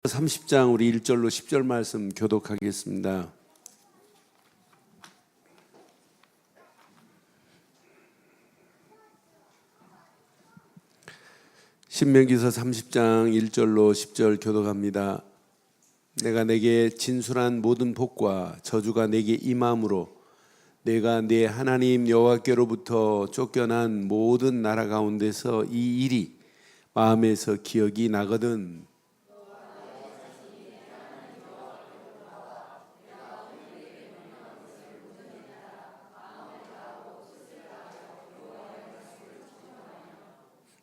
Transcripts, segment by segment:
30장 우리 1절로 10절 말씀 교독하겠습니다. 신명기서 30장 1절로 10절 교독합니다. 내가 내게 진술한 모든 복과 저주가 내게 임함으로 내가 네 하나님 여호와께로부터 쫓겨난 모든 나라 가운데서 이 일이 마음에서 기억이 나거든.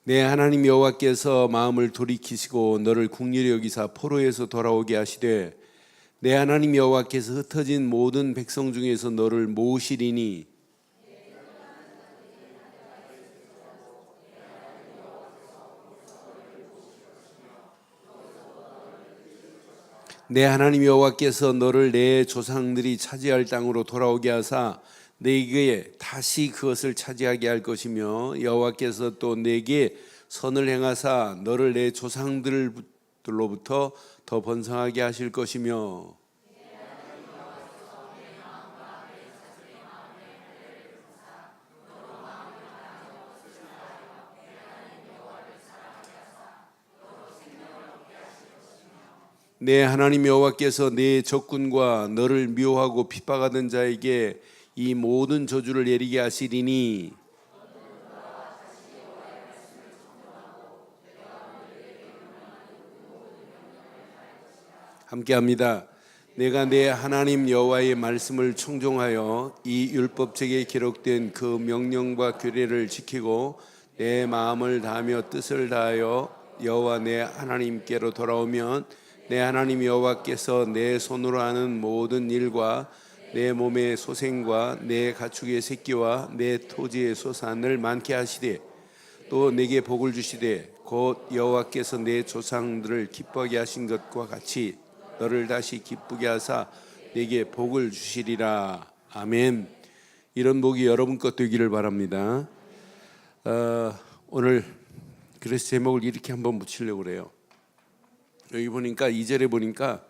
내 하나님 여호와께서 마음을 돌이키시고 너를 국률이 여기사 포로에서 돌아오게 하시되 내 하나님 여호와께서 흩어진 모든 백성 중에서 너를 모으시리니 내 하나님 여호와께서 너를 내 조상들이 차지할 땅으로 돌아오게 하사 내게 다시 그것을 차지하게 할 것이며 여호와께서 또 내게 선을 행하사 너를 내 조상들로부터 더 번성하게 하실 것이며 내 하나님 여호와께서 내 적군과 너를 미워하고 핍박하던 자에게 이 모든 저주를 내리게 하시리니 함께합니다. 내가 내 하나님 여호와의 말씀을 청종하여 이 율법책에 기록된 그 명령과 규례를 지키고 내 마음을 다하며 뜻을 다하여 여호와 내 하나님께로 돌아오면 내 하나님 여호와께서 내 손으로 하는 모든 일과 내 몸의 소생과 내 가축의 새끼와 내 토지의 소산을 많게 하시되 또 내게 복을 주시되 곧 여호와께서 내 조상들을 기뻐하게 하신 것과 같이 너를 다시 기쁘게 하사 내게 복을 주시리라. 아멘. 이런 복이 여러분 것 되기를 바랍니다. 오늘 그래서 제목을 이렇게 한번 붙이려고 그래요. 여기 보니까 2절에 보니까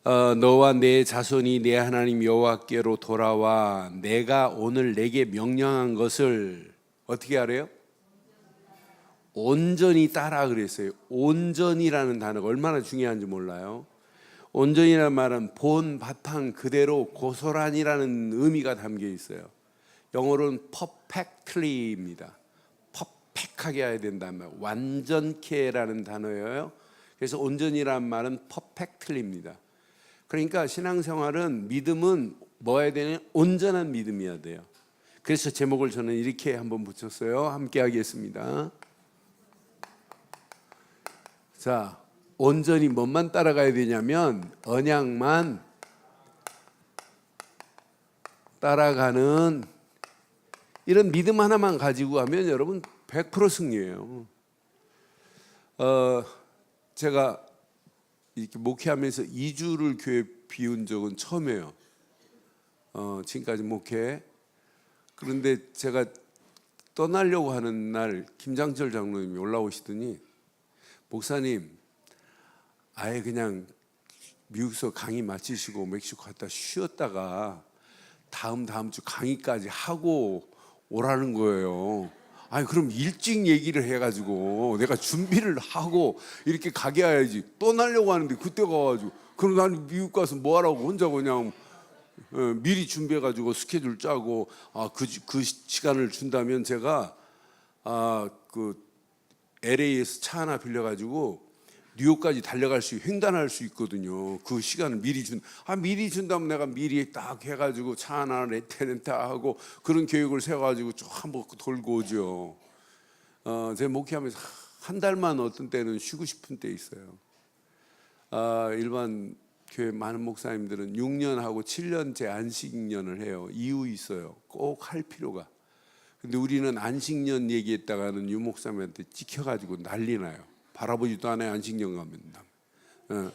너와 내 자손이 내 하나님 여호와께로 돌아와 내가 오늘 내게 명령한 것을 어떻게 하래요? 온전히 따라 그랬어요. 온전이라는 단어가 얼마나 중요한지 몰라요. 온전이라는 말은 본 바탕 그대로 고스란히라는 의미가 담겨 있어요. 영어로는 perfectly입니다. 퍼펙하게 해야 된다는 말, 완전케라는 단어예요. 그래서 온전이라는 말은 perfectly입니다. 그러니까 신앙생활은 믿음은 뭐야 되냐? 온전한 믿음이어야 돼요. 그래서 제목을 저는 이렇게 한번 붙였어요. 함께 하겠습니다. 자, 온전히 뭐만 따라가야 되냐면 언약만 따라가는 이런 믿음 하나만 가지고 하면 여러분 100% 승리예요. 제가 이렇게 목회하면서 2주를 교회 비운 적은 처음이에요. 지금까지 목회. 그런데 제가 떠나려고 하는 날 김장철 장로님이 올라오시더니 목사님 아예 그냥 미국서 강의 마치시고 멕시코 갔다 쉬었다가 다음 주 강의까지 하고 오라는 거예요. 아니 그럼 일찍 얘기를 해가지고 내가 준비를 하고 이렇게 가게 해야지. 떠나려고 하는데 그때 가가지고 그럼 나는 미국 가서 뭐 하라고 혼자 그냥 미리 준비해가지고 스케줄 짜고 그 시간을 준다면 제가 그 LA에서 차 하나 빌려가지고 뉴욕까지 달려갈 수 횡단할 수 있거든요. 그 시간을 미리 준다면 내가 미리 딱 해가지고 차 하나 렌트하고 그런 계획을 세워가지고 쭉 한번 돌고 오죠. 제가 목회하면서 한 달만 어떤 때는 쉬고 싶은 때 있어요. 일반 교회 많은 목사님들은 6년하고 7년째 안식년을 해요. 이유 있어요. 꼭 할 필요가. 근데 우리는 안식년 얘기했다가는 유 목사님한테 찍혀가지고 난리 나요. 바라보지도 않아요. 안식년 가면.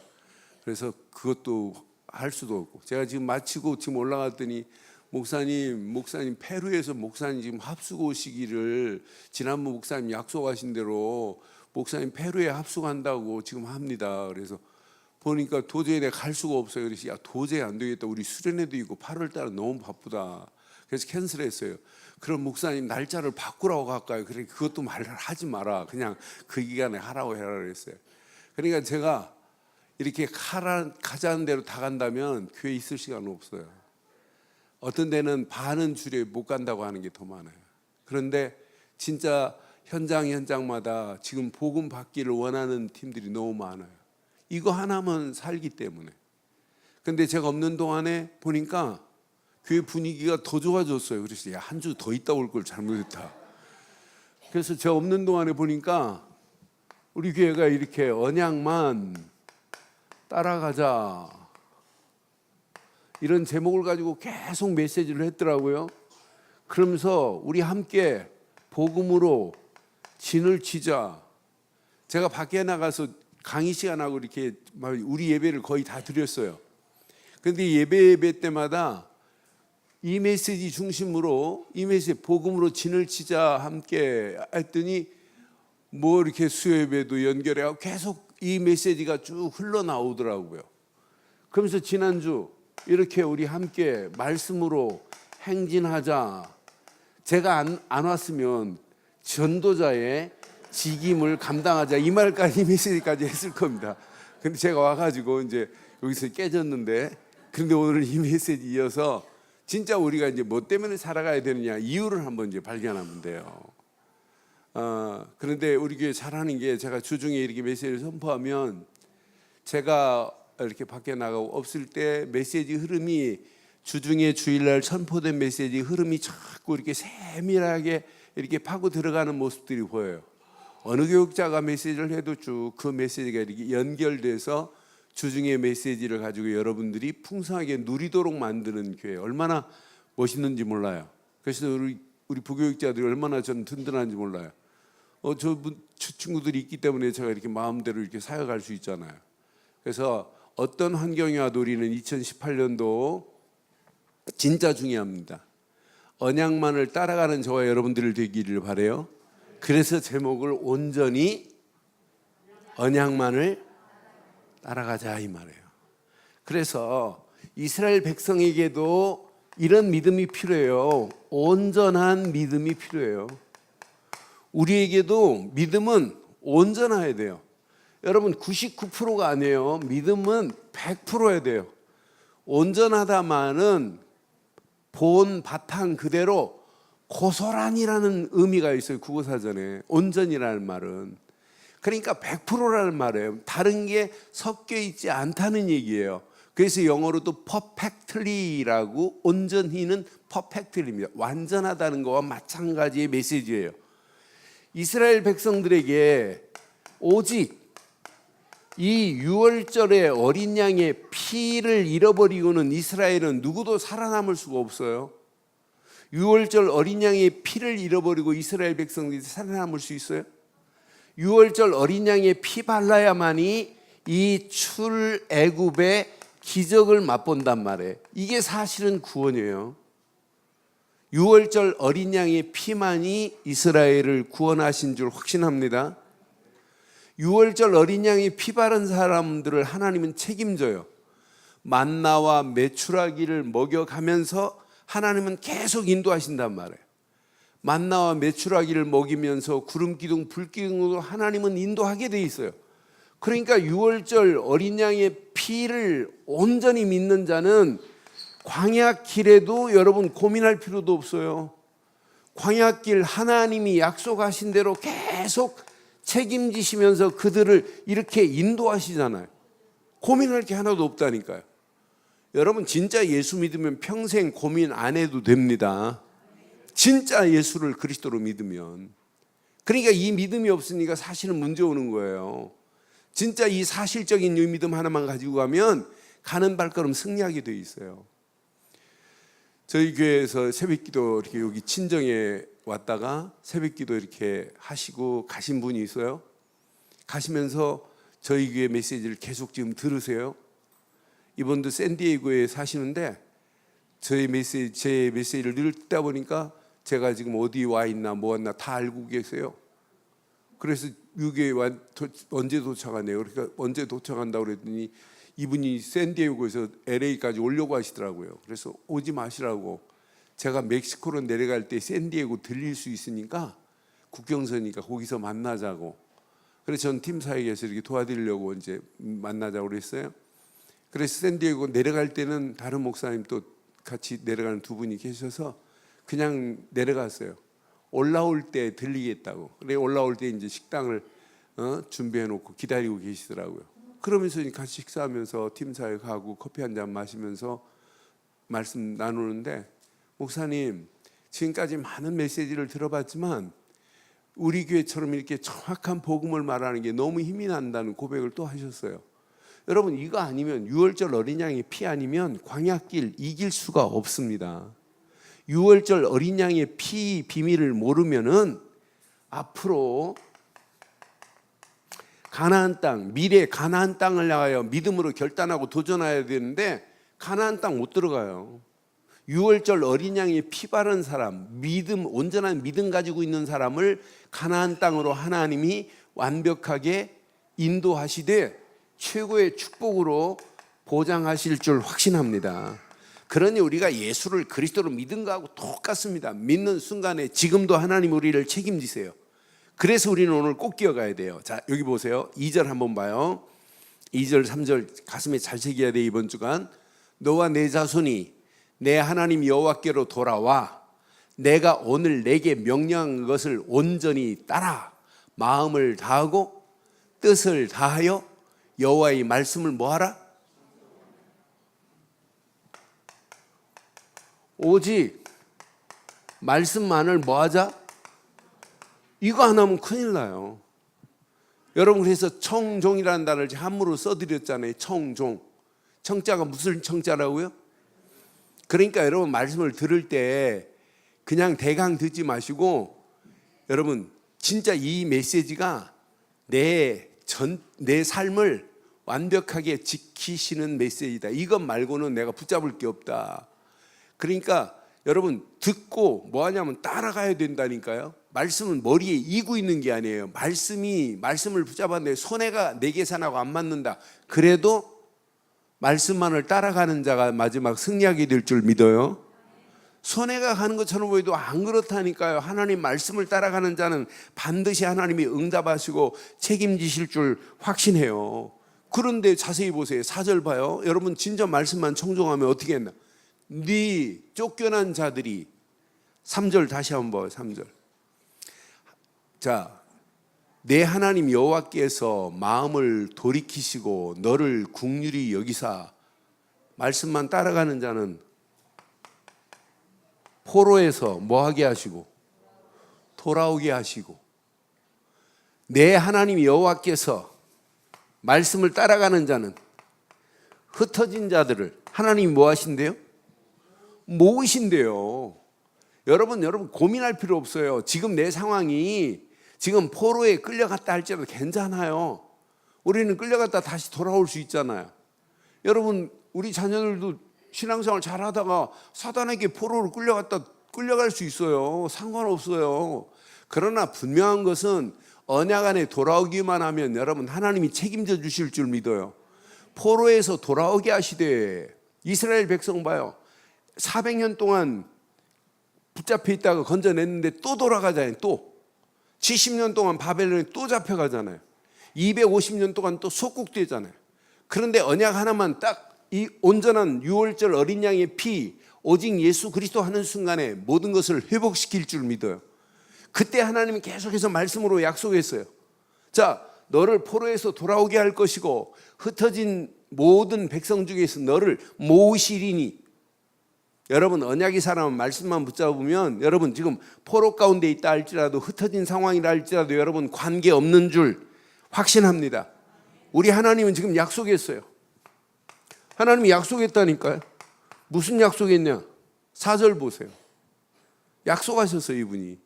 그래서 그것도 할 수도 없고 제가 지금 마치고 지금 올라갔더니 목사님 페루에서 목사님 지금 합숙 오시기를 지난번 목사님 약속하신 대로 목사님 페루에 합숙한다고 지금 합니다. 그래서 보니까 도저히 내가 갈 수가 없어요. 그래서 야 도저히 안 되겠다. 우리 수련회도 있고 8월 달은 너무 바쁘다. 그래서 캔슬했어요. 그럼 목사님 날짜를 바꾸라고 할까요? 그래 그것도 말을 하지 마라. 그냥 그 기간에 하라고 해라 그랬어요. 그러니까 제가 이렇게 가자는 대로 다 간다면 교회에 있을 시간은 없어요. 어떤 데는 반은 주례 못 간다고 하는 게 더 많아요. 그런데 진짜 현장마다 지금 복음 받기를 원하는 팀들이 너무 많아요. 이거 하나만 살기 때문에. 근데 제가 없는 동안에 보니까 교회 분위기가 더 좋아졌어요. 그래서 야, 한 주 더 있다 올 걸 잘못했다. 그래서 제가 없는 동안에 보니까 우리 교회가 이렇게 언약만 따라가자 이런 제목을 가지고 계속 메시지를 했더라고요. 그러면서 우리 함께 복음으로 진을 치자. 제가 밖에 나가서 강의 시간하고 이렇게 우리 예배를 거의 다 드렸어요. 그런데 예배 때마다 이 메시지 중심으로 이 메시지 복음으로 진을 치자 함께 했더니 뭐 이렇게 수요 예배도 연결해서 계속 이 메시지가 쭉 흘러나오더라고요. 그러면서 지난주 이렇게 우리 함께 말씀으로 행진하자. 제가 안 왔으면 전도자의 직임을 감당하자 이 말까지 이 메시지까지 했을 겁니다. 근데 제가 와가지고 이제 여기서 깨졌는데, 그런데 오늘 이 메시지 이어서 진짜 우리가 이제 뭐 때문에 살아가야 되느냐 이유를 한번 이제 발견하면 돼요. 그런데 우리 교회 잘하는 게 제가 주중에 이렇게 메시지를 선포하면 제가 이렇게 밖에 나가고 없을 때 메시지 흐름이 주중에 주일날 선포된 메시지 흐름이 자꾸 이렇게 세밀하게 이렇게 파고 들어가는 모습들이 보여요. 어느 교육자가 메시지를 해도 쭉 그 메시지가 이렇게 연결돼서 주중의 메시지를 가지고 여러분들이 풍성하게 누리도록 만드는 교회 얼마나 멋있는지 몰라요. 그래서 우리 부교육자들이 얼마나 저는 든든한지 몰라요. 저 친구들이 있기 때문에 제가 이렇게 마음대로 이렇게 사역할 수 있잖아요. 그래서 어떤 환경이 와도 우리는 2018년도 진짜 중요합니다. 언약만을 따라가는 저와 여러분들 되기를 바라요. 그래서 제목을 온전히 언약만을 따라가자 이 말이에요. 그래서 이스라엘 백성에게도 이런 믿음이 필요해요. 온전한 믿음이 필요해요. 우리에게도 믿음은 온전해야 돼요. 여러분 99%가 아니에요. 믿음은 100%여야 돼요. 온전하다마는 본 바탕 그대로 고스란히라는 의미가 있어요. 국어사전에 온전이라는 말은. 그러니까 100%라는 말이에요. 다른 게 섞여 있지 않다는 얘기예요. 그래서 영어로도 perfectly라고, 온전히는 perfectly입니다. 완전하다는 거와 마찬가지의 메시지예요. 이스라엘 백성들에게 오직 이 유월절의 어린 양의 피를 잃어버리고는 이스라엘은 누구도 살아남을 수가 없어요. 유월절 어린 양의 피를 잃어버리고 이스라엘 백성들이 살아남을 수 있어요? 유월절 어린 양의 피 발라야만이 이 출애굽의 기적을 맛본단 말이에요. 이게 사실은 구원이에요. 유월절 어린 양의 피만이 이스라엘을 구원하신 줄 확신합니다. 유월절 어린 양이 피 바른 사람들을 하나님은 책임져요. 만나와 메추라기를 먹여가면서 하나님은 계속 인도하신단 말이에요. 만나와 메추라기를 먹이면서 구름 기둥, 불 기둥으로 하나님은 인도하게 돼 있어요. 그러니까 유월절 어린 양의 피를 온전히 믿는 자는 광야길에도 여러분 고민할 필요도 없어요. 광야길 하나님이 약속하신 대로 계속 책임지시면서 그들을 이렇게 인도하시잖아요. 고민할 게 하나도 없다니까요. 여러분 진짜 예수 믿으면 평생 고민 안 해도 됩니다. 진짜 예수를 그리스도로 믿으면. 그러니까 이 믿음이 없으니까 사실은 문제 오는 거예요. 진짜 이 사실적인 이 믿음 하나만 가지고 가면 가는 발걸음 승리하게 돼 있어요. 저희 교회에서 새벽기도 이렇게 여기 친정에 왔다가 새벽기도 이렇게 하시고 가신 분이 있어요. 가시면서 저희 교회 메시지를 계속 지금 들으세요. 이분도 샌디에이고에 사시는데 제 메시지를 늘 듣다 보니까 제가 지금 어디 와 있나 뭐 왔나 다 알고 계세요. 그래서 언제 도착하네요. 그러니까 언제 도착한다고 그랬더니 이분이 샌디에고에서 LA까지 오려고 하시더라고요. 그래서 오지 마시라고. 제가 멕시코로 내려갈 때 샌디에고 들릴 수 있으니까 국경선이니까 거기서 만나자고. 그래서 전 팀 사역에서 이렇게 도와드리려고 이제 만나자고 그랬어요. 그래서 샌디에고 내려갈 때는 다른 목사님 또 같이 내려가는 두 분이 계셔서 그냥 내려갔어요. 올라올 때 들리겠다고. 그래 올라올 때 이제 식당을 준비해 놓고 기다리고 계시더라고요. 그러면서 같이 식사하면서 팀 사역하고 커피 한 잔 마시면서 말씀 나누는데, 목사님 지금까지 많은 메시지를 들어봤지만 우리 교회처럼 이렇게 정확한 복음을 말하는 게 너무 힘이 난다는 고백을 또 하셨어요. 여러분, 이거 아니면, 유월절 어린 양의 피 아니면 광야길 이길 수가 없습니다. 유월절 어린 양의 피 비밀을 모르면은 앞으로 가나안 땅, 미래 가나안 땅을 향하여 믿음으로 결단하고 도전해야 되는데 가나안 땅 못 들어가요. 유월절 어린 양의 피 바른 사람, 믿음, 온전한 믿음 가지고 있는 사람을 가나안 땅으로 하나님이 완벽하게 인도하시되 최고의 축복으로 보장하실 줄 확신합니다. 그러니 우리가 예수를 그리스도로 믿은 거하고 똑같습니다. 믿는 순간에 지금도 하나님 우리를 책임지세요. 그래서 우리는 오늘 꼭 기억해야 돼요. 자, 여기 보세요. 2절 한번 봐요. 2절 3절 가슴에 잘 새겨야 돼. 이번 주간 너와 내 자손이 내 하나님 여호와께로 돌아와 내가 오늘 내게 명령한 것을 온전히 따라 마음을 다하고 뜻을 다하여 여호와의 말씀을 뭐하라? 오직 말씀만을 뭐하자? 이거 안 하면 큰일 나요. 여러분, 그래서 청종이라는 단어를 한문으로 써드렸잖아요. 청종. 청자가 무슨 청자라고요? 그러니까 여러분, 말씀을 들을 때 그냥 대강 듣지 마시고, 여러분 진짜 이 메시지가 내 삶을 완벽하게 지키시는 메시지다. 이것 말고는 내가 붙잡을 게 없다. 그러니까 여러분, 듣고 뭐 하냐면 따라가야 된다니까요. 말씀은 머리에 이고 있는 게 아니에요. 말씀을 붙잡았는데 손해가 내 계산하고 안 맞는다. 그래도 말씀만을 따라가는 자가 마지막 승리하게 될 줄 믿어요. 손해가 가는 것처럼 보여도 안 그렇다니까요. 하나님 말씀을 따라가는 자는 반드시 하나님이 응답하시고 책임지실 줄 확신해요. 그런데 자세히 보세요. 4절 봐요. 여러분, 진짜 말씀만 청종하면 어떻게 했나? 네 쫓겨난 자들이, 3절 다시 한번 봐요. 3절. 자, 내 하나님 여호와께서 마음을 돌이키시고 너를 긍휼히 여기사 말씀만 따라가는 자는 포로에서 뭐하게 하시고 돌아오게 하시고, 내 하나님 여호와께서 말씀을 따라가는 자는 흩어진 자들을 하나님이 뭐 하신대요? 모으신대요. 여러분 고민할 필요 없어요. 지금 내 상황이 지금 포로에 끌려갔다 할지라도 괜찮아요. 우리는 끌려갔다 다시 돌아올 수 있잖아요. 여러분, 우리 자녀들도 신앙생활 잘하다가 사단에게 포로로 끌려갈 수 있어요. 상관없어요. 그러나 분명한 것은 언약 안에 돌아오기만 하면 여러분, 하나님이 책임져 주실 줄 믿어요. 포로에서 돌아오게 하시되, 이스라엘 백성 봐요. 400년 동안 붙잡혀 있다가 건져냈는데 또 돌아가잖아요. 또 70년 동안 바벨론에 또 잡혀가잖아요. 250년 동안 또 속국되잖아요. 그런데 언약 하나만 딱, 이 온전한 유월절 어린 양의 피, 오직 예수 그리스도 하는 순간에 모든 것을 회복시킬 줄 믿어요. 그때 하나님이 계속해서 말씀으로 약속했어요. 자, 너를 포로에서 돌아오게 할 것이고 흩어진 모든 백성 중에서 너를 모으시리니. 여러분, 언약의 사람은 말씀만 붙잡으면, 여러분 지금 포로 가운데 있다 할지라도, 흩어진 상황이라 할지라도 여러분 관계없는 줄 확신합니다. 우리 하나님은 지금 약속했어요. 하나님이 약속했다니까요. 무슨 약속했냐? 4절 보세요. 약속하셨어요. 이분이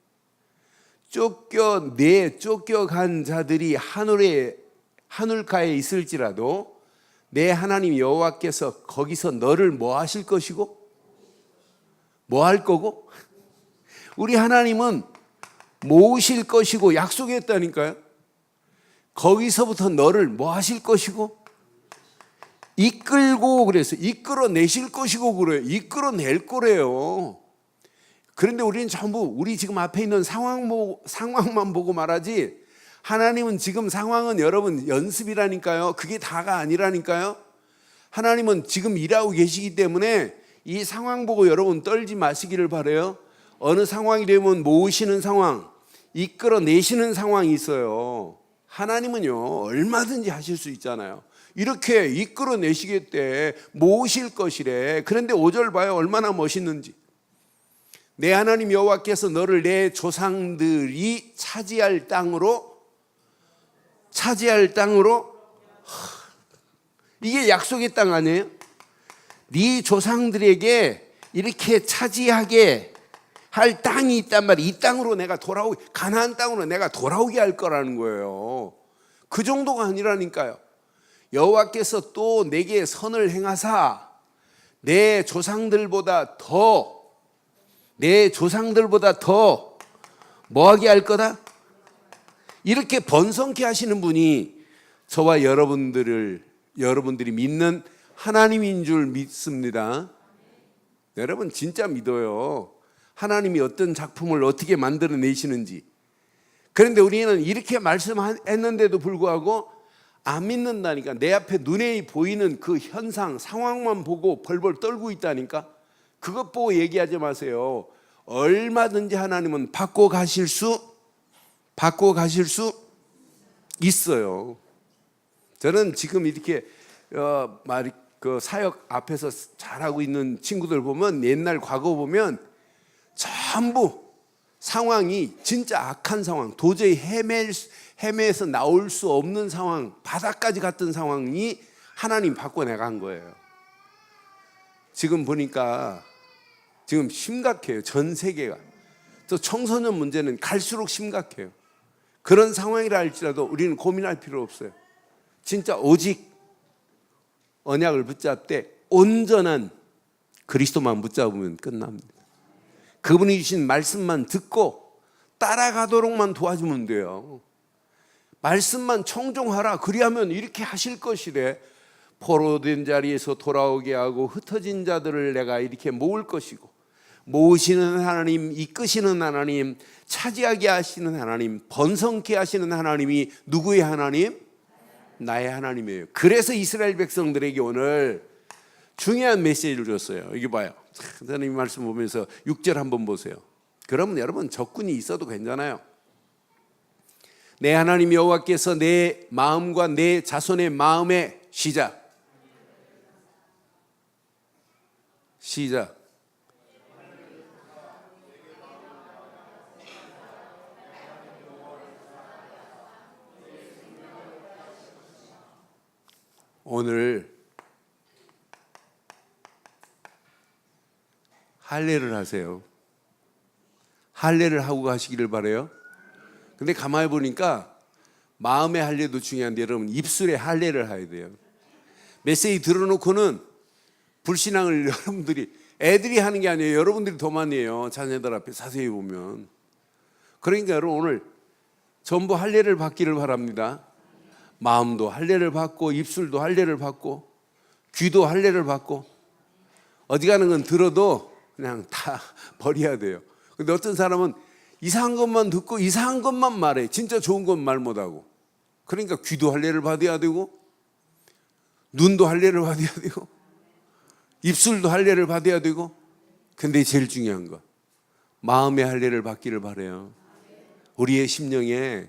쫓겨간 자들이 하늘가에 있을지라도 내 하나님 여호와께서 거기서 너를 뭐 하실 것이고 뭐 할 거고, 우리 하나님은 모으실 것이고 약속했다니까요. 거기서부터 너를 뭐 하실 것이고 이끌고, 그래서 이끌어내실 것이고 그래요. 이끌어낼 거래요. 그런데 우리는 전부 우리 지금 앞에 있는 상황만 보고 말하지, 하나님은 지금 상황은 여러분 연습이라니까요. 그게 다가 아니라니까요. 하나님은 지금 일하고 계시기 때문에 이 상황 보고 여러분 떨지 마시기를 바라요. 어느 상황이 되면 모으시는 상황, 이끌어내시는 상황이 있어요. 하나님은요 얼마든지 하실 수 있잖아요. 이렇게 이끌어내시겠대, 모으실 것이래. 그런데 5절 봐요, 얼마나 멋있는지. 내 하나님 여호와께서 너를 내 조상들이 차지할 땅으로, 이게 약속의 땅 아니에요? 네 조상들에게 이렇게 차지하게 할 땅이 있단 말이에요. 이 땅으로 내가 가나안 땅으로 내가 돌아오게 할 거라는 거예요. 그 정도가 아니라니까요. 여호와께서 또 내게 선을 행하사 내 조상들보다 더 뭐하게 할 거다? 이렇게 번성케 하시는 분이 저와 여러분들이 믿는 하나님인 줄 믿습니다. 여러분 진짜 믿어요. 하나님이 어떤 작품을 어떻게 만들어내시는지. 그런데 우리는 이렇게 말씀했는데도 불구하고 안 믿는다니까. 내 앞에 눈에 보이는 그 현상, 상황만 보고 벌벌 떨고 있다니까. 그것 보고 얘기하지 마세요. 얼마든지 하나님은 바꿔 가실 수 있어요. 저는 지금 이렇게 그 사역 앞에서 잘하고 있는 친구들 보면, 옛날 과거 보면 전부 상황이 진짜 악한 상황, 도저히 헤매서 나올 수 없는 상황, 바닥까지 갔던 상황이 하나님 바꿔내간 거예요. 지금 보니까 지금 심각해요. 전 세계가. 또 청소년 문제는 갈수록 심각해요. 그런 상황이라 할지라도 우리는 고민할 필요 없어요. 진짜 오직 언약을 붙잡되 온전한 그리스도만 붙잡으면 끝납니다. 그분이 주신 말씀만 듣고 따라가도록만 도와주면 돼요. 말씀만 청종하라. 그리하면 이렇게 하실 것이래. 포로된 자리에서 돌아오게 하고 흩어진 자들을 내가 이렇게 모을 것이고, 모으시는 하나님, 이끄시는 하나님, 차지하게 하시는 하나님, 번성케 하시는 하나님이 누구의 하나님? 나의 하나님이에요. 그래서 이스라엘 백성들에게 오늘 중요한 메시지를 줬어요. 이게 봐요. 저는 이 말씀 보면서 6절 한번 보세요. 그러면 여러분 적군이 있어도 괜찮아요. 내 하나님 여호와께서 내 마음과 내 자손의 마음에 시작. 오늘 할례를 하세요. 할례를 하고 가시기를 바라요. 근데 가만히 보니까 마음의 할례도 중요한데 여러분 입술의 할례를 해야 돼요. 메시지 들어놓고는 불신앙을 애들이 하는 게 아니에요. 여러분들이 더 많이 해요. 자녀들 앞에 자세히 보면. 그러니까 여러분 오늘 전부 할례를 받기를 바랍니다. 마음도 할례를 받고, 입술도 할례를 받고, 귀도 할례를 받고, 어디 가는 건 들어도 그냥 다 버려야 돼요. 근데 어떤 사람은 이상한 것만 듣고 이상한 것만 말해. 진짜 좋은 건 말 못하고. 그러니까 귀도 할례를 받아야 되고, 눈도 할례를 받아야 되고, 입술도 할례를 받아야 되고. 근데 제일 중요한 거, 마음의 할례를 받기를 바라요. 우리의 심령에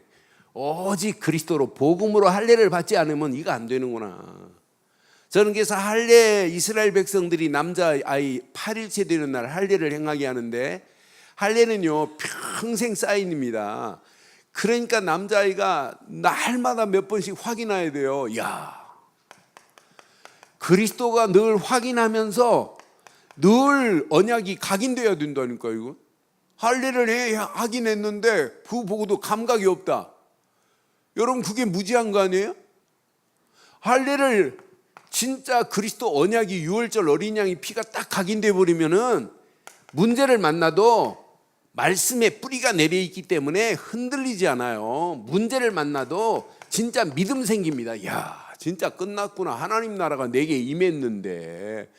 오직 그리스도로 복음으로 할례를 받지 않으면 이거 안 되는구나. 저는 그래서 할례, 이스라엘 백성들이 남자아이 8일째 되는 날 할례를 행하게 하는데, 할례는요 평생 쌓인입니다. 그러니까 남자아이가 날마다 몇 번씩 확인해야 돼요. 야, 그리스도가 늘 확인하면서 늘 언약이 각인돼야 된다니까. 이거 할례를 하긴 했는데 그거 보고도 감각이 없다. 여러분 그게 무지한 거 아니에요? 할례를 진짜 그리스도 언약이 유월절 어린 양의 피가 딱 각인돼 버리면은 문제를 만나도 말씀에 뿌리가 내려 있기 때문에 흔들리지 않아요. 문제를 만나도 진짜 믿음 생깁니다. 야, 진짜 끝났구나. 하나님 나라가 내게 임했는데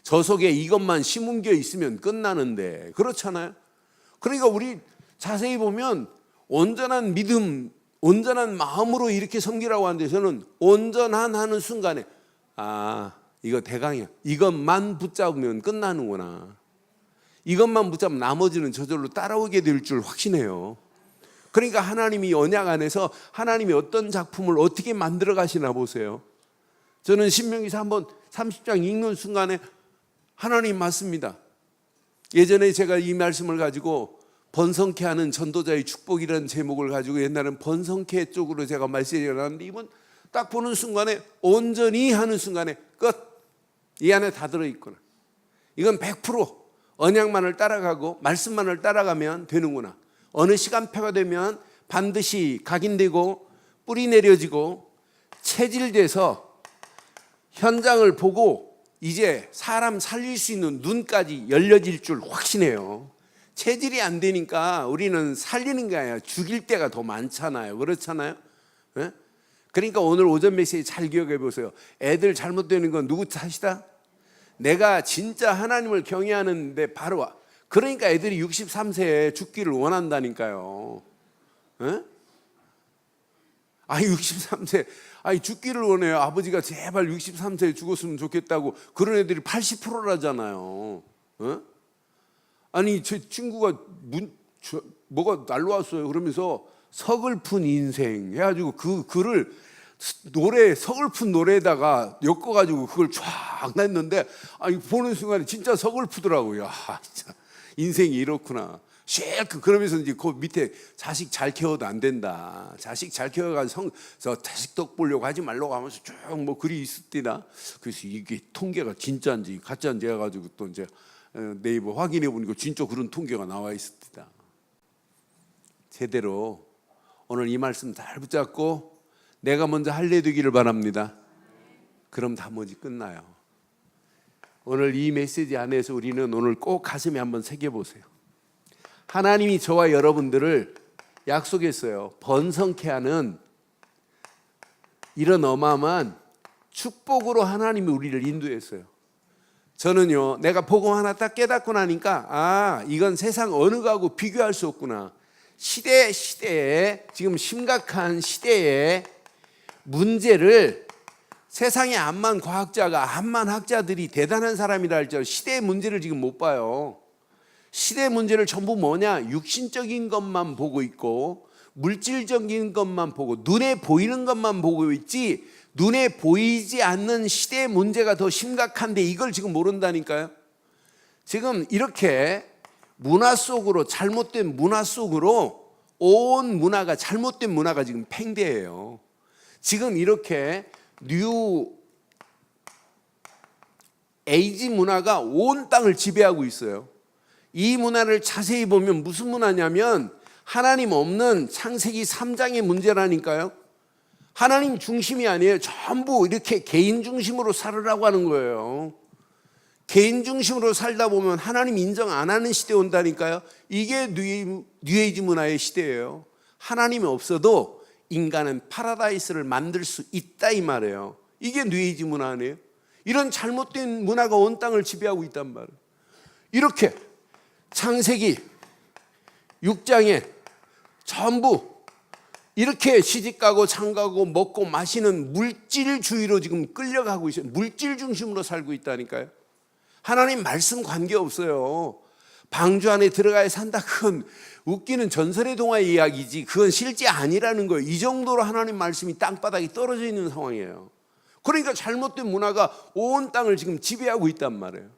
저 속에 이것만 심은겨 있으면 끝나는데, 그렇잖아요. 그러니까 우리 자세히 보면 온전한 믿음, 온전한 마음으로 이렇게 섬기라고 하는데, 저는 온전한 하는 순간에 이거 대강이야. 이것만 붙잡으면 끝나는구나. 이것만 붙잡으면 나머지는 저절로 따라오게 될 줄 확신해요. 그러니까 하나님이 언약 안에서 하나님이 어떤 작품을 어떻게 만들어 가시나 보세요. 저는 신명기서 한번 30장 읽는 순간에 하나님 맞습니다. 예전에 제가 이 말씀을 가지고 번성케 하는 전도자의 축복이라는 제목을 가지고 옛날엔 번성케 쪽으로 제가 말씀을 나눴는데, 이번 딱 보는 순간에 온전히 하는 순간에 끝. 이 안에 다 들어있구나. 이건 100% 언약만을 따라가고 말씀만을 따라가면 되는구나. 어느 시간표가 되면 반드시 각인되고 뿌리 내려지고 체질돼서 현장을 보고 이제 사람 살릴 수 있는 눈까지 열려질 줄 확신해요. 체질이 안 되니까 우리는 살리는 게 아니라 죽일 때가 더 많잖아요. 그렇잖아요. 네? 그러니까 오늘 오전 메시지 잘 기억해 보세요. 애들 잘못되는 건 누구 탓이다? 내가 진짜 하나님을 경외하는데 바로 와. 그러니까 애들이 63세에 죽기를 원한다니까요. 에? 63세 죽기를 원해요. 아버지가 제발 63세에 죽었으면 좋겠다고. 그런 애들이 80%라잖아요. 제 친구가 뭐가 날라왔어요. 그러면서 서글픈 인생 해가지고 그 글을 서글픈 노래에다가 엮어가지고 그걸 쫙 냈는데, 보는 순간에 진짜 서글프더라고요. 진짜 인생이 이렇구나. 그러면서 이제 그 밑에 자식 잘 키워도 안 된다. 자식 잘 키워가지고 자식 덕 보려고 하지 말라고 하면서 쭉 뭐 글이 있었디나. 그래서 이게 통계가 진짜인지 가짜인지 해가지고 또 이제 네이버 확인해 보니까 진짜 그런 통계가 나와 있었디다. 제대로 오늘 이 말씀 잘 붙잡고 내가 먼저 할례 되기를 바랍니다. 그럼 나머지 끝나요. 오늘 이 메시지 안에서 우리는 오늘 꼭 가슴에 한번 새겨보세요. 하나님이 저와 여러분들을 약속했어요. 번성케 하는 이런 어마어마한 축복으로 하나님이 우리를 인도했어요. 저는요, 내가 복음 하나 딱 깨닫고 나니까 이건 세상 어느 거하고 비교할 수 없구나. 시대에 지금 심각한 시대에 문제를 세상의 암만 과학자가 암만 학자들이 대단한 사람이라 할지라도 시대의 문제를 지금 못 봐요. 시대의 문제를 전부 뭐냐? 육신적인 것만 보고 있고 물질적인 것만 보고 눈에 보이는 것만 보고 있지, 눈에 보이지 않는 시대의 문제가 더 심각한데 이걸 지금 모른다니까요. 지금 이렇게 문화 속으로, 잘못된 문화 속으로 온 문화가, 잘못된 문화가 지금 팽배해요. 지금 이렇게 뉴 에이지 문화가 온 땅을 지배하고 있어요. 이 문화를 자세히 보면 무슨 문화냐면 하나님 없는 창세기 3장의 문제라니까요. 하나님 중심이 아니에요. 전부 이렇게 개인 중심으로 살으라고 하는 거예요. 개인 중심으로 살다 보면 하나님 인정 안 하는 시대 온다니까요. 이게 뉴에이지 문화의 시대예요. 하나님이 없어도 인간은 파라다이스를 만들 수 있다 이 말이에요. 이게 뉴에이지 문화 아니에요? 이런 잘못된 문화가 온 땅을 지배하고 있단 말이에요. 이렇게 창세기 6장에 전부 이렇게 시집가고 장가고 먹고 마시는 물질주의로 지금 끌려가고 있어요. 물질 중심으로 살고 있다니까요. 하나님 말씀 관계없어요. 방주 안에 들어가야 산다, 그건 웃기는 전설의 동화 이야기지 그건 실제 아니라는 거예요. 이 정도로 하나님 말씀이 땅바닥에 떨어져 있는 상황이에요. 그러니까 잘못된 문화가 온 땅을 지금 지배하고 있단 말이에요.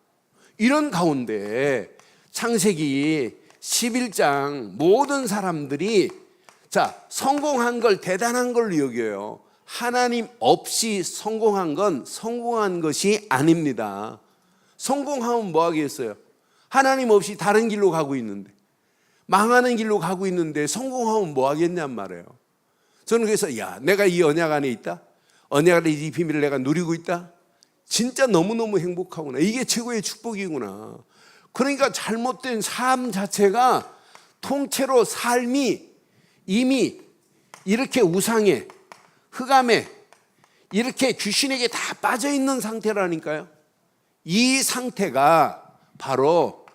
이런 가운데 창세기 11장 모든 사람들이 성공한 걸 대단한 걸로 여겨요. 하나님 없이 성공한 건 성공한 것이 아닙니다. 성공하면 뭐 하겠어요? 하나님 없이 다른 길로 가고 있는데, 망하는 길로 가고 있는데 성공하면 뭐 하겠냔 말이에요. 저는 그래서 내가 이 언약 안에 있다, 언약 안에 이 비밀을 내가 누리고 있다, 진짜 너무너무 행복하구나, 이게 최고의 축복이구나. 그러니까 잘못된 삶 자체가 통째로 삶이 이미 이렇게 우상에 흑암에 이렇게 귀신에게 다 빠져 있는 상태라니까요. 이 상태가 바로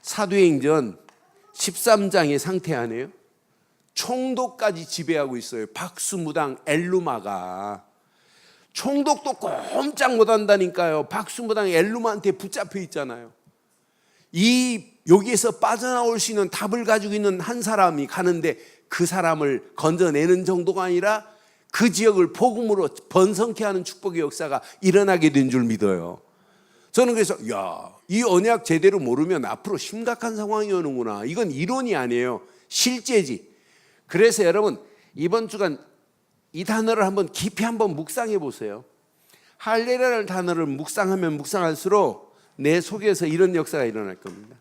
사도행전 13장의 상태 아니에요? 총독까지 지배하고 있어요. 박수무당 엘루마가. 총독도 꼼짝 못한다니까요. 박수무당 엘루마한테 붙잡혀 있잖아요. 여기에서 빠져나올 수 있는 답을 가지고 있는 한 사람이 가는데 그 사람을 건져내는 정도가 아니라 그 지역을 복음으로 번성케 하는 축복의 역사가 일어나게 된 줄 믿어요. 저는 그래서 이 언약 제대로 모르면 앞으로 심각한 상황이 오는구나. 이건 이론이 아니에요. 실제지. 그래서 여러분 이번 주간 이 단어를 한번 깊이 한번 묵상해 보세요. 할례라는 단어를 묵상하면 묵상할수록 내 속에서 이런 역사가 일어날 겁니다.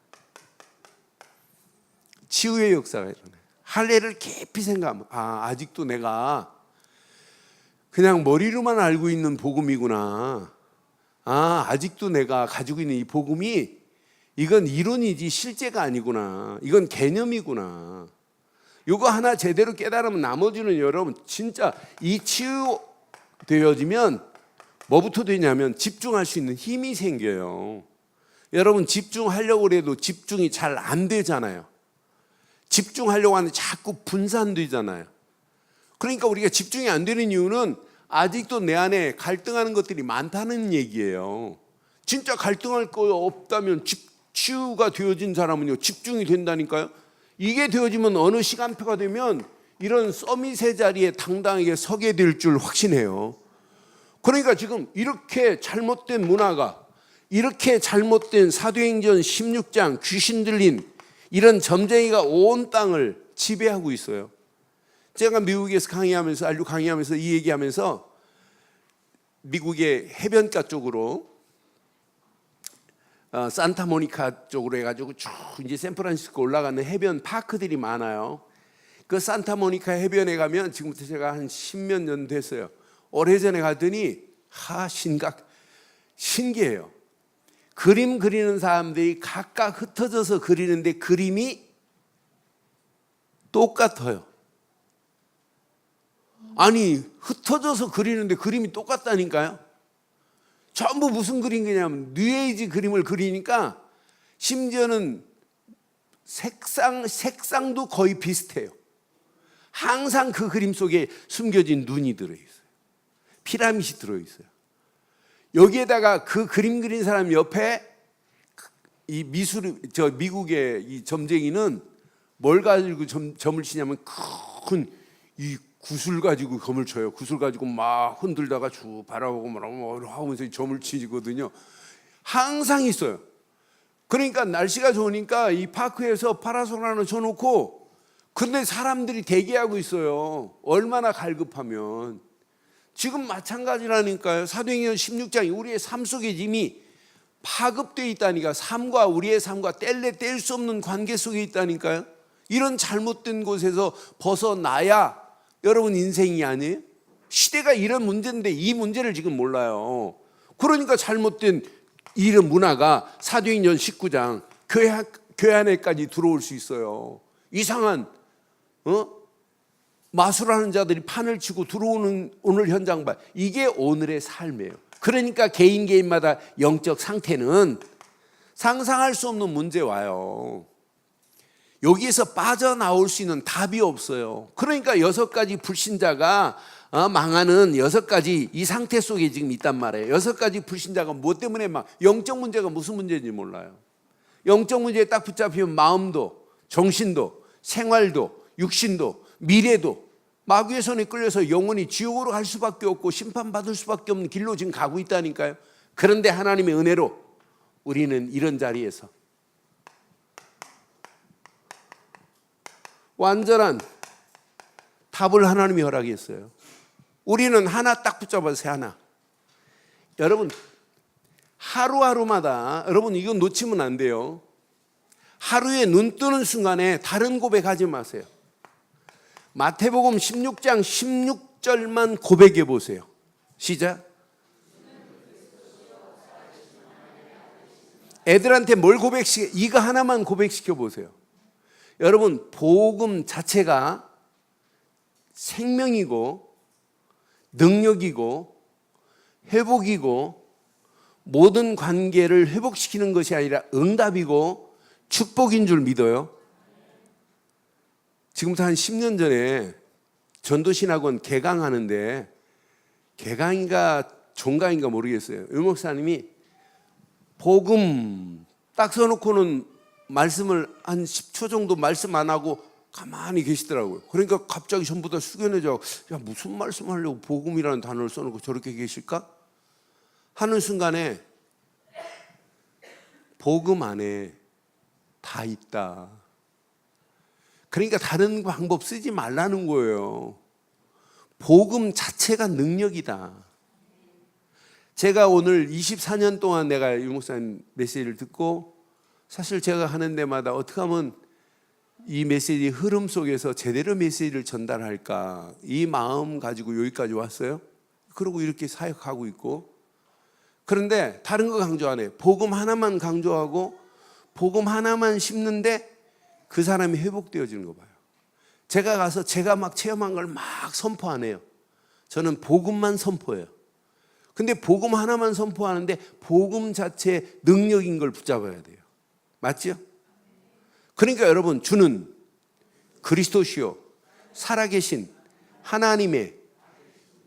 치유의 역사가 일어나요. 할례를 깊이 생각하면 아직도 내가 그냥 머리로만 알고 있는 복음이구나. 아직도 내가 가지고 있는 이 복음이 이건 이론이지 실제가 아니구나. 이건 개념이구나. 이거 하나 제대로 깨달으면 나머지는 여러분 진짜 이 치유되어지면 뭐부터 되냐면 집중할 수 있는 힘이 생겨요. 여러분 집중하려고 해도 집중이 잘 안 되잖아요. 집중하려고 하는데 자꾸 분산되잖아요. 그러니까 우리가 집중이 안 되는 이유는 아직도 내 안에 갈등하는 것들이 많다는 얘기예요. 진짜 갈등할 거 없다면 치유가 되어진 사람은요 집중이 된다니까요. 이게 되어지면 어느 시간표가 되면 이런 서밋의 자리에 당당하게 서게 될 줄 확신해요. 그러니까 지금 이렇게 잘못된 문화가, 이렇게 잘못된 사도행전 16장 귀신 들린 이런 점쟁이가 온 땅을 지배하고 있어요. 제가 미국에서 강의하면서 이 얘기하면서 미국의 해변가 쪽으로 산타모니카 쪽으로 해가지고 쭉 이제 샌프란시스코 올라가는 해변 파크들이 많아요. 그 산타모니카 해변에 가면 지금부터 제가 한 10몇 년 됐어요. 오래전에 갔더니 신기해요. 그림 그리는 사람들이 각각 흩어져서 그리는데 그림이 똑같아요. 아니 흩어져서 그리는데 그림이 똑같다니까요. 전부 무슨 그림이냐면 뉴에이지 그림을 그리니까 심지어는 색상도 거의 비슷해요. 항상 그 그림 속에 숨겨진 눈이 들어있어요. 피라밋이 들어있어요. 여기에다가 그 그림 그린 사람 옆에 이 미국의 이 점쟁이는 뭘 가지고 점을 치냐면 큰 이 구슬 가지고 점을 쳐요. 구슬 가지고 막 흔들다가 쭉 바라보고 뭐 하면서 점을 치거든요. 항상 있어요. 그러니까 날씨가 좋으니까 이 파크에서 파라솔 하나 쳐놓고 근데 사람들이 대기하고 있어요. 얼마나 갈급하면. 지금 마찬가지라니까요. 사도행전 16장이 우리의 삶 속에 이미 파급되어 있다니까. 삶과 우리의 삶과 뗄 수 없는 관계 속에 있다니까요. 이런 잘못된 곳에서 벗어나야 여러분 인생이 아니에요? 시대가 이런 문제인데 이 문제를 지금 몰라요. 그러니까 잘못된 이런 문화가 사도행전 19장 교회 안에까지 들어올 수 있어요. 이상한 마술하는 자들이 판을 치고 들어오는 오늘 현장 봐. 이게 오늘의 삶이에요. 그러니까 개인마다 영적 상태는 상상할 수 없는 문제 와요. 여기에서 빠져나올 수 있는 답이 없어요. 그러니까 6가지 불신자가 망하는 6가지 이 상태 속에 지금 있단 말이에요. 6가지 불신자가 뭐 때문에 막 영적 문제가 무슨 문제인지 몰라요. 영적 문제에 딱 붙잡히면 마음도, 정신도, 생활도, 육신도, 미래도 마귀의 손에 끌려서 영원히 지옥으로 갈 수밖에 없고 심판받을 수밖에 없는 길로 지금 가고 있다니까요. 그런데 하나님의 은혜로 우리는 이런 자리에서 완전한 답을 하나님이 허락했어요. 우리는 하나 딱 붙잡아서 하나. 여러분 하루하루마다 여러분 이건 놓치면 안 돼요. 하루에 눈 뜨는 순간에 다른 고백하지 마세요. 마태복음 16장 16절만 고백해 보세요. 시작. 애들한테 뭘 이거 하나만 고백시켜 보세요. 여러분 복음 자체가 생명이고 능력이고 회복이고 모든 관계를 회복시키는 것이 아니라 응답이고 축복인 줄 믿어요. 지금부터 한 10년 전에 전도신학원 개강하는데, 개강인가 종강인가 모르겠어요. 유 목사님이 복음 딱 써놓고는 말씀을 한 10초 정도 말씀 안 하고 가만히 계시더라고요. 그러니까 갑자기 전부 다 숙연해져. 야, 무슨 말씀하려고 복음이라는 단어를 써놓고 저렇게 계실까? 하는 순간에 복음 안에 다 있다. 그러니까 다른 방법 쓰지 말라는 거예요. 복음 자체가 능력이다. 제가 오늘 24년 동안 내가 유 목사님 메시지를 듣고, 사실 제가 하는 데마다 어떻게 하면 이 메시지 흐름 속에서 제대로 메시지를 전달할까, 이 마음 가지고 여기까지 왔어요. 그리고 이렇게 사역하고 있고. 그런데 다른 거 강조 안 해요. 복음 하나만 강조하고 복음 하나만 심는데 그 사람이 회복되어지는 거 봐요. 제가 가서 제가 막 체험한 걸 막 선포 안 해요. 저는 복음만 선포해요. 근데 복음 하나만 선포하는데 복음 자체의 능력인 걸 붙잡아야 돼요. 맞죠? 그러니까 여러분, 주는 그리스도시요 살아계신 하나님의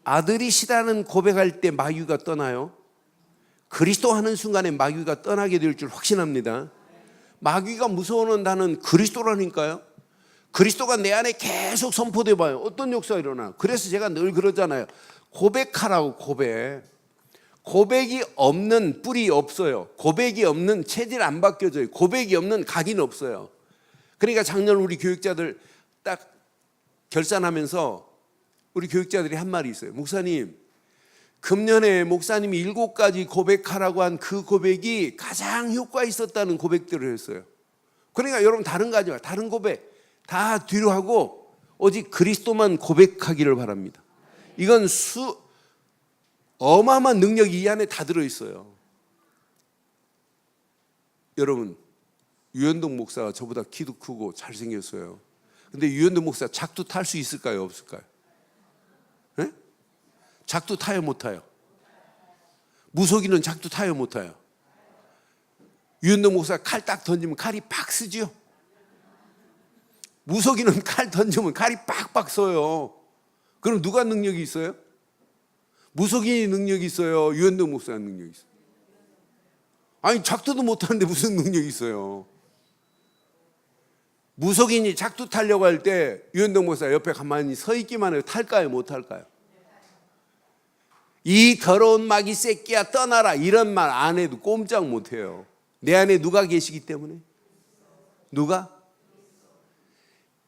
아들이시라는 고백할 때 마귀가 떠나요. 그리스도 하는 순간에 마귀가 떠나게 될 줄 확신합니다. 마귀가 무서워하는 단어는 그리스도라니까요. 그리스도가 내 안에 계속 선포돼 봐요. 어떤 역사가 일어나. 그래서 제가 늘 그러잖아요. 고백하라고. 고백이 없는 뿔이 없어요. 고백이 없는 체질 안 바뀌어져요. 고백이 없는 각인 없어요. 그러니까 작년 우리 교육자들 딱 결산하면서 우리 교육자들이 한 말이 있어요. 목사님, 금년에 목사님이 7가지 고백하라고 한 그 고백이 가장 효과 있었다는 고백들을 했어요. 그러니까 여러분 다른 거 하지 마요. 다른 고백 다 뒤로 하고 오직 그리스도만 고백하기를 바랍니다. 이건 어마어마한 능력이 이 안에 다 들어있어요. 여러분, 유현동 목사가 저보다 키도 크고 잘생겼어요. 근데 유현동 목사 작두 탈 수 있을까요? 없을까요? 네? 작두 타요? 못 타요? 무속인은 작두 타요? 못 타요? 유현동 목사 칼 딱 던지면 칼이 팍 쓰죠? 무속인은 칼 던지면 칼이 팍팍 써요. 그럼 누가 능력이 있어요? 무속인이 능력이 있어요? 유현동 목사가 능력이 있어요? 아니, 작두도 못 하는데 무슨 능력이 있어요? 무속인이 작두 타려고 할 때 유현동 목사 옆에 가만히 서 있기만 해도 탈까요? 못 탈까요? 이 더러운 마귀 새끼야 떠나라, 이런 말 안 해도 꼼짝 못 해요. 내 안에 누가 계시기 때문에. 누가?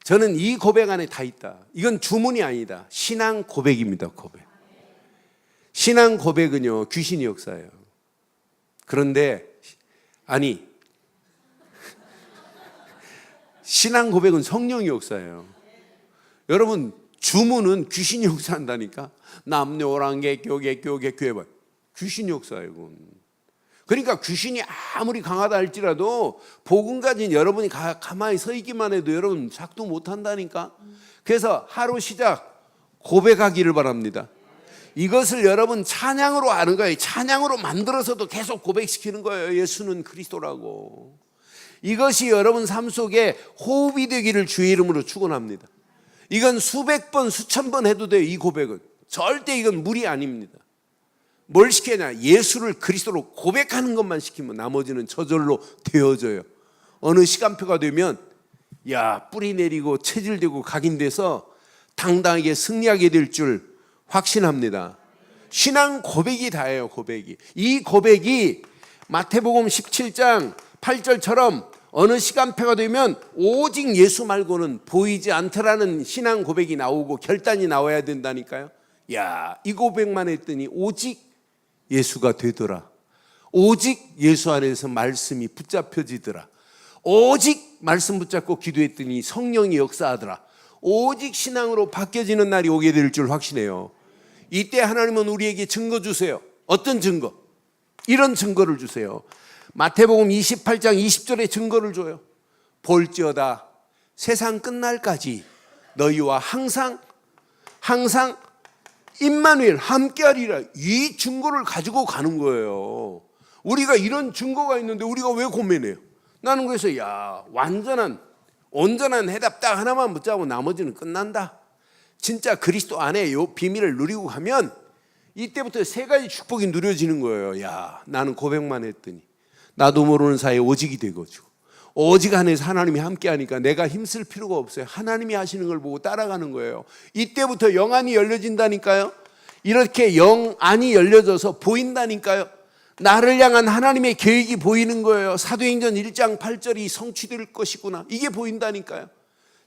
저는 이 고백 안에 다 있다. 이건 주문이 아니다. 신앙 고백입니다. 고백. 신앙 고백은요, 귀신이 역사예요. 그런데 아니, 신앙 고백은 성령이 역사예요. 여러분, 주문은 귀신이 역사한다니까. 남녀랑개교 해봐. 귀신이 역사예요. 이건. 그러니까 귀신이 아무리 강하다 할지라도 복음 가진 여러분이 가만히 서 있기만 해도 여러분 작두 못한다니까. 그래서 하루 시작 고백하기를 바랍니다. 이것을 여러분 찬양으로 아는 거예요. 찬양으로 만들어서도 계속 고백시키는 거예요. 예수는 그리스도라고. 이것이 여러분 삶 속에 호흡이 되기를 주의 이름으로 축원합니다. 이건 수백 번 수천 번 해도 돼요. 이 고백은 절대 이건 무리 아닙니다. 뭘 시키냐? 예수를 그리스도로 고백하는 것만 시키면 나머지는 저절로 되어져요. 어느 시간표가 되면 야, 뿌리 내리고 체질되고 각인돼서 당당하게 승리하게 될 줄 확신합니다. 신앙 고백이 다예요. 고백이. 이 고백이 마태복음 17장 8절처럼 어느 시간표가 되면 오직 예수 말고는 보이지 않더라는 신앙 고백이 나오고 결단이 나와야 된다니까요. 야, 이 고백만 했더니 오직 예수가 되더라. 오직 예수 안에서 말씀이 붙잡혀지더라. 오직 말씀 붙잡고 기도했더니 성령이 역사하더라. 오직 신앙으로 바뀌어지는 날이 오게 될 줄 확신해요. 이때 하나님은 우리에게 증거 주세요. 어떤 증거? 이런 증거를 주세요. 마태복음 28장 20절에 증거를 줘요. 볼지어다 세상 끝날까지 너희와 항상 임마누엘 함께하리라, 이 증거를 가지고 가는 거예요. 우리가 이런 증거가 있는데 우리가 왜 고민해요? 나는 그래서 온전한 해답 딱 하나만 붙잡고 나머지는 끝난다. 진짜 그리스도 안에 이 비밀을 누리고 가면 이때부터 세 가지 축복이 누려지는 거예요. 나는 고백만 했더니 나도 모르는 사이에 오직이 되거지고, 오직 안에서 하나님이 함께하니까 내가 힘쓸 필요가 없어요. 하나님이 하시는 걸 보고 따라가는 거예요. 이때부터 영안이 열려진다니까요. 이렇게 영안이 열려져서 보인다니까요. 나를 향한 하나님의 계획이 보이는 거예요. 사도행전 1장 8절이 성취될 것이구나, 이게 보인다니까요.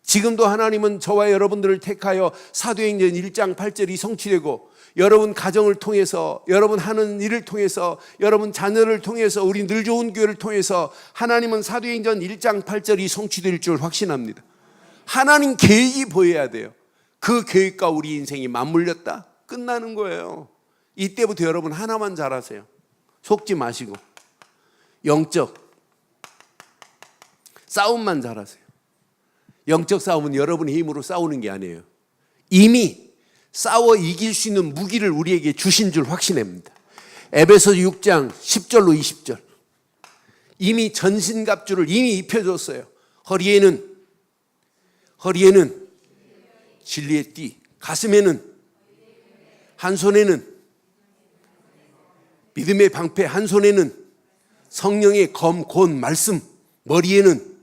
지금도 하나님은 저와 여러분들을 택하여 사도행전 1장 8절이 성취되고, 여러분 가정을 통해서, 여러분 하는 일을 통해서, 여러분 자녀를 통해서, 우리 늘 좋은 교회를 통해서 하나님은 사도행전 1장 8절이 성취될 줄 확신합니다. 하나님 계획이 보여야 돼요. 그 계획과 우리 인생이 맞물렸다? 끝나는 거예요. 이때부터 여러분 하나만 잘하세요. 속지 마시고 영적 싸움만 잘하세요. 영적 싸움은 여러분의 힘으로 싸우는 게 아니에요. 이미 싸워 이길 수 있는 무기를 우리에게 주신 줄 확신합니다. 에베소서 6장 10절로 20절, 이미 전신갑주를 이미 입혀줬어요. 허리에는 진리의 띠, 가슴에는, 한 손에는 믿음의 방패, 한 손에는 성령의 검, 곤, 말씀, 머리에는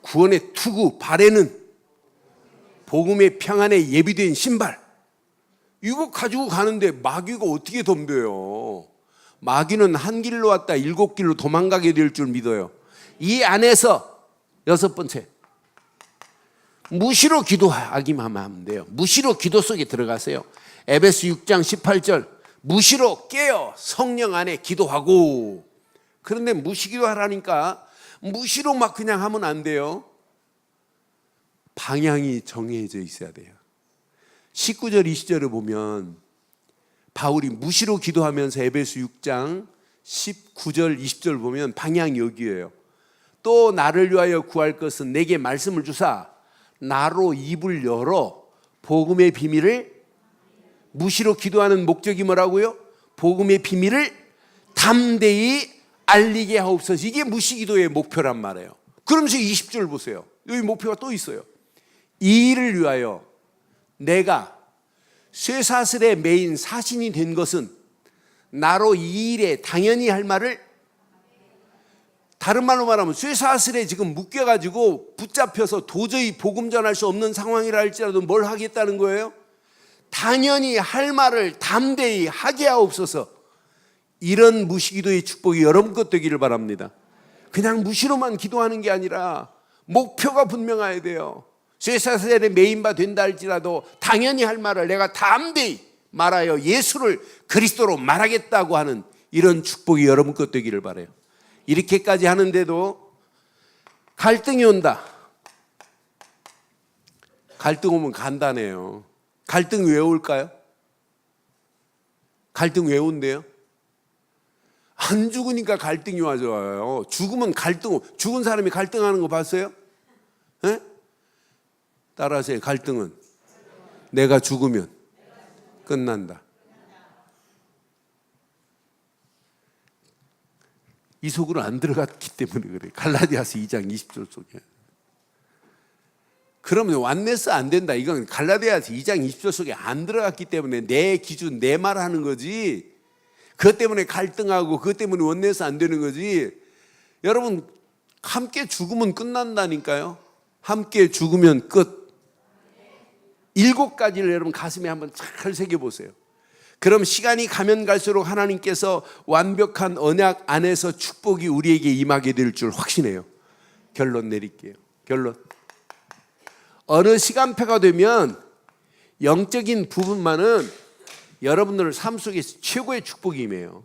구원의 투구, 발에는 복음의 평안에 예비된 신발. 이거 가지고 가는데 마귀가 어떻게 덤벼요? 마귀는 한 길로 왔다 7길로 도망가게 될 줄 믿어요. 이 안에서 여섯 번째, 무시로 기도하기만 하면 돼요. 무시로 기도 속에 들어가세요. 에베소 6장 18절, 무시로 깨어 성령 안에 기도하고. 그런데 무시기도 하라니까 무시로 막 그냥 하면 안 돼요. 방향이 정해져 있어야 돼요. 19절 20절을 보면 바울이 무시로 기도하면서 에베소 6장 19절 20절 보면 방향이 여기예요. 또 나를 위하여 구할 것은 내게 말씀을 주사 나로 입을 열어 복음의 비밀을, 무시로 기도하는 목적이 뭐라고요? 복음의 비밀을 담대히 알리게 하옵소서. 이게 무시기도의 목표란 말이에요. 그러면서 20절 보세요. 여기 목표가 또 있어요. 이 일을 위하여 내가 쇠사슬에 매인 사신이 된 것은 나로 이 일에 당연히 할 말을, 다른 말로 말하면 쇠사슬에 지금 묶여가지고 붙잡혀서 도저히 복음 전할 수 없는 상황이라 할지라도 뭘 하겠다는 거예요? 당연히 할 말을 담대히 하게 하옵소서. 이런 무시기도의 축복이 여러분 것 되기를 바랍니다. 그냥 무시로만 기도하는 게 아니라 목표가 분명해야 돼요. 쇠사슬에 매인 바 된다 할지라도 당연히 할 말을 내가 담대히 말하여 예수를 그리스도로 말하겠다고 하는 이런 축복이 여러분 것 되기를 바라요. 이렇게까지 하는데도 갈등이 온다. 갈등 오면 간단해요. 갈등 왜 올까요? 갈등 왜 온대요? 안 죽으니까 갈등이 와져요. 죽으면 갈등, 죽은 사람이 갈등하는 거 봤어요? 네? 따라하세요. 갈등은 내가 죽으면 끝난다. 이 속으로 안 들어갔기 때문에 그래. 갈라디아서 2장 20절 속에. 그러면 완네스 안 된다. 이건 갈라디아서 2장 20절 속에 안 들어갔기 때문에 내 기준, 내 말 하는 거지. 그것 때문에 갈등하고 그것 때문에 원네스 안 되는 거지. 여러분 함께 죽으면 끝난다니까요. 함께 죽으면 끝. 7가지를 여러분 가슴에 한번 잘 새겨보세요. 그럼 시간이 가면 갈수록 하나님께서 완벽한 언약 안에서 축복이 우리에게 임하게 될 줄 확신해요. 결론 내릴게요. 결론. 어느 시간표가 되면 영적인 부분만은 여러분들 삶 속에서 최고의 축복이 임해요.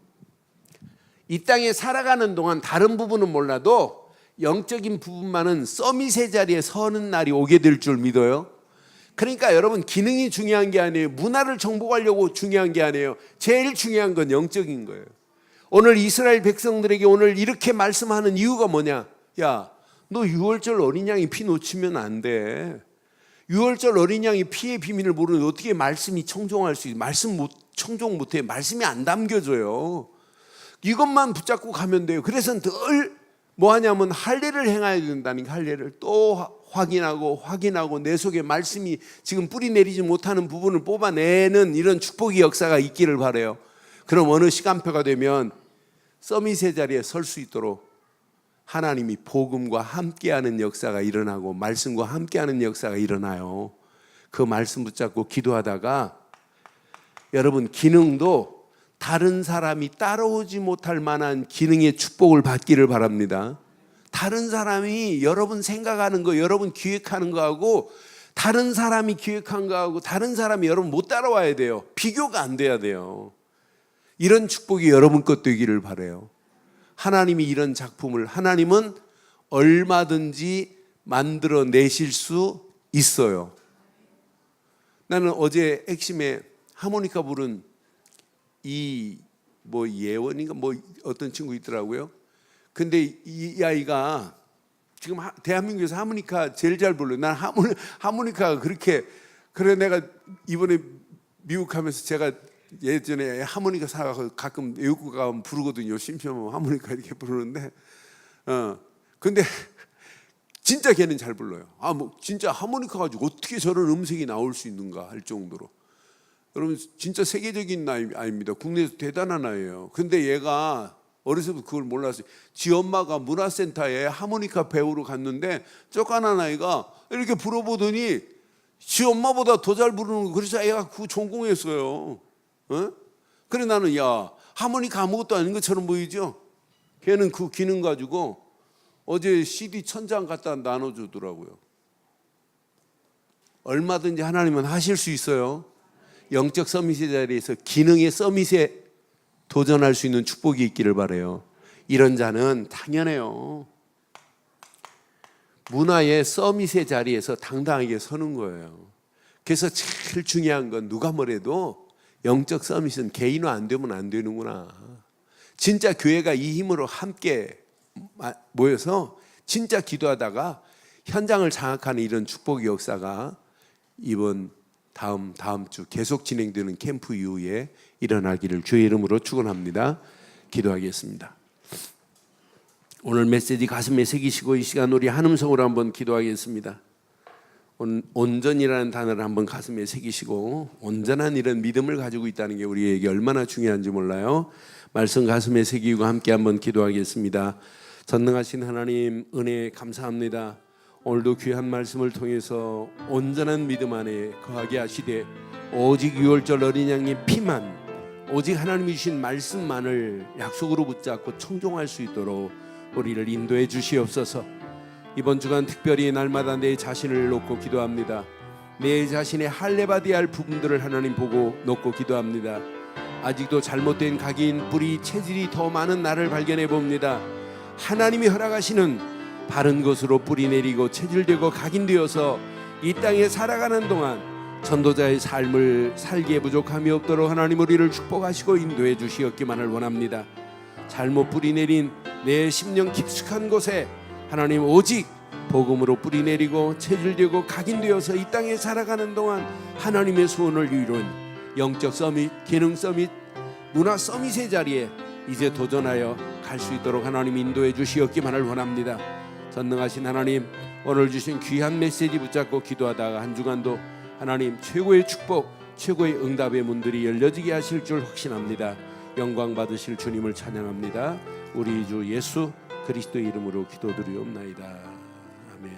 이 땅에 살아가는 동안 다른 부분은 몰라도 영적인 부분만은 서밋의 자리에 서는 날이 오게 될 줄 믿어요. 그러니까 여러분 기능이 중요한 게 아니에요. 문화를 정복하려고 중요한 게 아니에요. 제일 중요한 건 영적인 거예요. 오늘 이스라엘 백성들에게 오늘 이렇게 말씀하는 이유가 뭐냐? 야, 너 6월절 어린 양이 피 놓치면 안 돼. 유월절 어린 양이 피의 비밀을 모르는데 어떻게 말씀이 청종할 수 있어요? 말씀 청종 못해. 말씀이 안 담겨져요. 이것만 붙잡고 가면 돼요. 그래서 늘 뭐하냐면 할례를 행해야 된다니까. 할례를 또 확인하고 내 속에 말씀이 지금 뿌리 내리지 못하는 부분을 뽑아내는 이런 축복의 역사가 있기를 바라요. 그럼 어느 시간표가 되면 서밋의 자리에 설 수 있도록 하나님이 복음과 함께하는 역사가 일어나고 말씀과 함께하는 역사가 일어나요. 그 말씀 붙잡고 기도하다가 여러분 기능도 다른 사람이 따라오지 못할 만한 기능의 축복을 받기를 바랍니다. 다른 사람이 여러분 생각하는 거, 여러분 기획하는 거하고 다른 사람이 기획한 거하고 다른 사람이 여러분 못 따라와야 돼요. 비교가 안 돼야 돼요. 이런 축복이 여러분 것 되기를 바라요. 하나님이 이런 작품을 하나님은 얼마든지 만들어 내실 수 있어요. 나는 어제 핵심에 하모니카 부른 이 뭐 예원인가 뭐 어떤 친구 있더라고요. 근데 이 아이가 지금 대한민국에서 하모니카 제일 잘 불러요. 난 하모니카가 그렇게 그래. 내가 이번에 미국 가면서 제가 예전에 하모니카 사가서 가끔 외국 가면 부르거든요. 심심하면 하모니카 이렇게 부르는데 근데 진짜 걔는 잘 불러요. 뭐 진짜 하모니카 가지고 어떻게 저런 음색이 나올 수 있는가 할 정도로. 여러분 진짜 세계적인 아이입니다. 국내에서 대단한 아이예요. 근데 얘가 어려서부터 그걸 몰랐어요. 지 엄마가 문화센터에 하모니카 배우러 갔는데 쪼까난 아이가 이렇게 불어보더니 지 엄마보다 더 잘 부르는 거. 그래서 애가 그거 전공했어요. 그래 나는 야 하모니카 아무것도 아닌 것처럼 보이죠. 걔는 그 기능 가지고 어제 CD 1000장 갖다 나눠주더라고요. 얼마든지 하나님은 하실 수 있어요. 영적 서밋의 자리에서 기능의 서밋에 도전할 수 있는 축복이 있기를 바라요. 이런 자는 당연해요. 문화의 서밋의 자리에서 당당하게 서는 거예요. 그래서 제일 중요한 건 누가 뭐래도 영적 서밋은 개인화 안 되면 안 되는구나. 진짜 교회가 이 힘으로 함께 모여서 진짜 기도하다가 현장을 장악하는 이런 축복의 역사가 이번 다음 주 계속 진행되는 캠프 이후에 일어나기를 주의 이름으로 축원합니다. 기도하겠습니다. 오늘 메시지 가슴에 새기시고 이 시간 우리 한 음성으로 한번 기도하겠습니다. 온전이라는 단어를 한번 가슴에 새기시고 온전한 이런 믿음을 가지고 있다는 게 우리에게 얼마나 중요한지 몰라요. 말씀 가슴에 새기고 함께 한번 기도하겠습니다. 전능하신 하나님 은혜 감사합니다. 오늘도 귀한 말씀을 통해서 온전한 믿음 안에 거하게 하시되 오직 유월절 어린 양의 피만 오직 하나님이 주신 말씀만을 약속으로 붙잡고 청종할 수 있도록 우리를 인도해 주시옵소서. 이번 주간 특별히 날마다 내 자신을 놓고 기도합니다. 내 자신의 할례받아야 할 부분들을 하나님 보고 놓고 기도합니다. 아직도 잘못된 각인 뿌리 체질이 더 많은 나를 발견해 봅니다. 하나님이 허락하시는 바른 것으로 뿌리 내리고 체질되고 각인되어서 이 땅에 살아가는 동안 전도자의 삶을 살기에 부족함이 없도록 하나님 우리를 축복하시고 인도해 주시었기만을 원합니다. 잘못 뿌리 내린 내 심령 깊숙한 곳에 하나님 오직 복음으로 뿌리 내리고 체질되고 각인되어서 이 땅에 살아가는 동안 하나님의 소원을 이룬 영적 서밋, 기능 서밋, 문화 서밋의 자리에 이제 도전하여 갈 수 있도록 하나님 인도해 주시었기만을 원합니다. 전능하신 하나님 오늘 주신 귀한 메시지 붙잡고 기도하다가 한 주간도 하나님 최고의 축복, 최고의 응답의 문들이 열려지게 하실 줄 확신합니다. 영광 받으실 주님을 찬양합니다. 우리 주 예수 그리스도의 이름으로 기도드리옵나이다. 아멘.